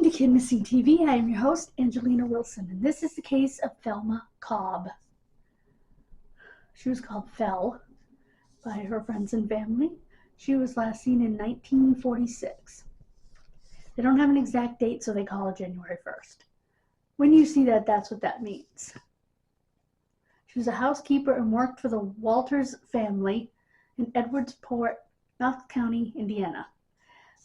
Welcome to Kidmissing TV. I am your host, Angelina Wilson, and this is the case of Thelma Cobb. She was called Fel by her friends and family. She was last seen in 1946. They don't have an exact date, so they call her January 1st. When you see that, that's what that means. She was a housekeeper and worked for the Walters family in Edwardsport, Knox County, Indiana.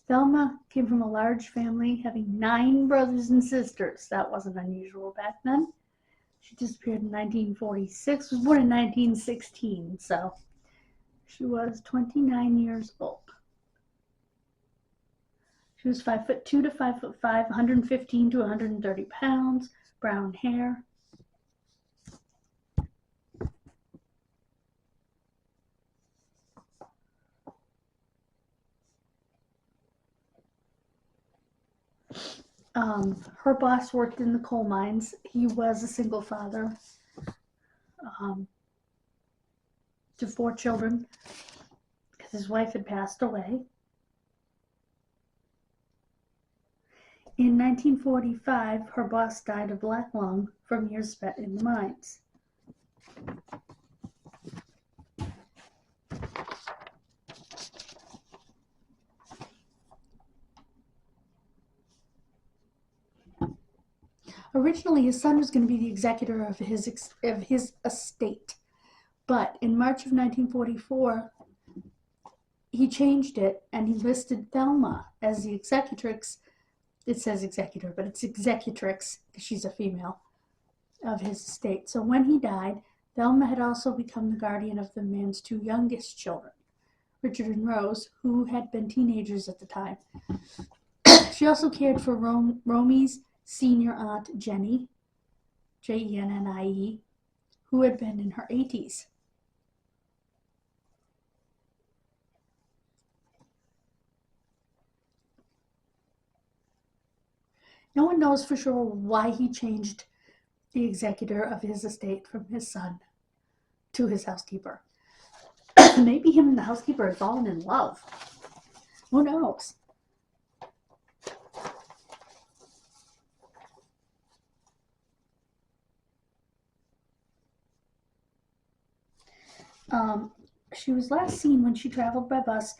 Thelma came from a large family, having 9 brothers and sisters. That wasn't unusual back then. She disappeared in 1946, was born in 1916, so she was 29 years old. She was 5'2" to 5'5", 115 to 130 pounds, brown hair. Her boss worked in the coal mines. He was a single father to 4 children because his wife had passed away. In 1945, her boss died of black lung from years spent in the mines. Originally, his son was going to be the executor of his estate, but in March of 1944, he changed it and he listed Thelma as the executrix. It says executor, but it's executrix because she's a female of his estate. So when he died, Thelma had also become the guardian of the man's 2 youngest children, Richard and Rose, who had been teenagers at the time. She also cared for Romy's senior aunt, Jenny, Jennie, who had been in her 80s. No one knows for sure why he changed the executor of his estate from his son to his housekeeper. Maybe him and the housekeeper had fallen in love. Who knows? She was last seen when she traveled by bus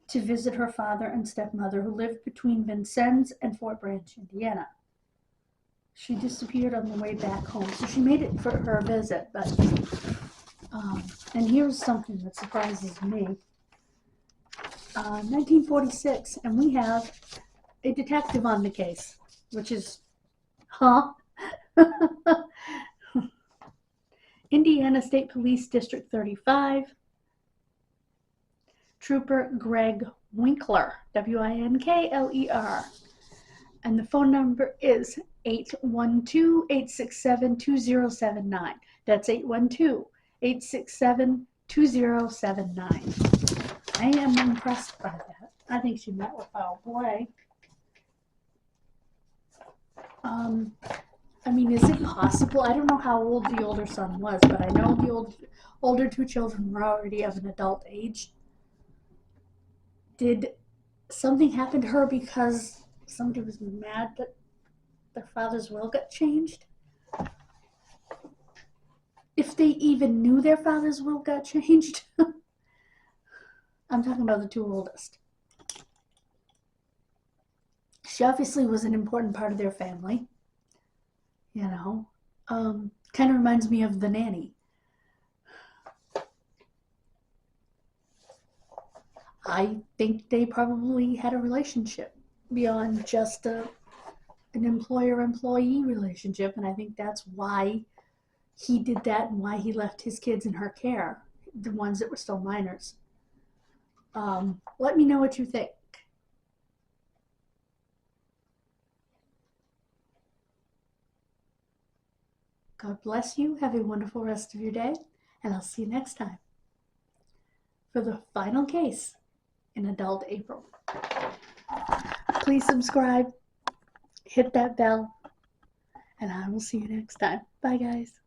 to visit her father and stepmother, who lived between Vincennes and Fort Branch, Indiana. She disappeared on the way back home, so she made it for her visit. But and here's something that surprises me. 1946, and we have a detective on the case, which is, Indiana State Police District 35, Trooper Greg Winkler, Winkler, and the phone number is 812-867-2079. That's 812-867-2079. I am impressed by that. I think she met with foul play. I mean, is it possible? I don't know how old the older son was, but I know the older 2 children were already of an adult age. Did something happen to her because somebody was mad that their father's will got changed? If they even knew their father's will got changed. I'm talking about the 2 oldest. She obviously was an important part of their family. You know, kind of reminds me of the nanny. I think they probably had a relationship beyond just an employer-employee relationship, and I think that's why he did that and why he left his kids in her care, the ones that were still minors. Let me know what you think. God bless you. Have a wonderful rest of your day, and I'll see you next time for the final case in Adult April. Please subscribe, hit that bell, and I will see you next time. Bye, guys.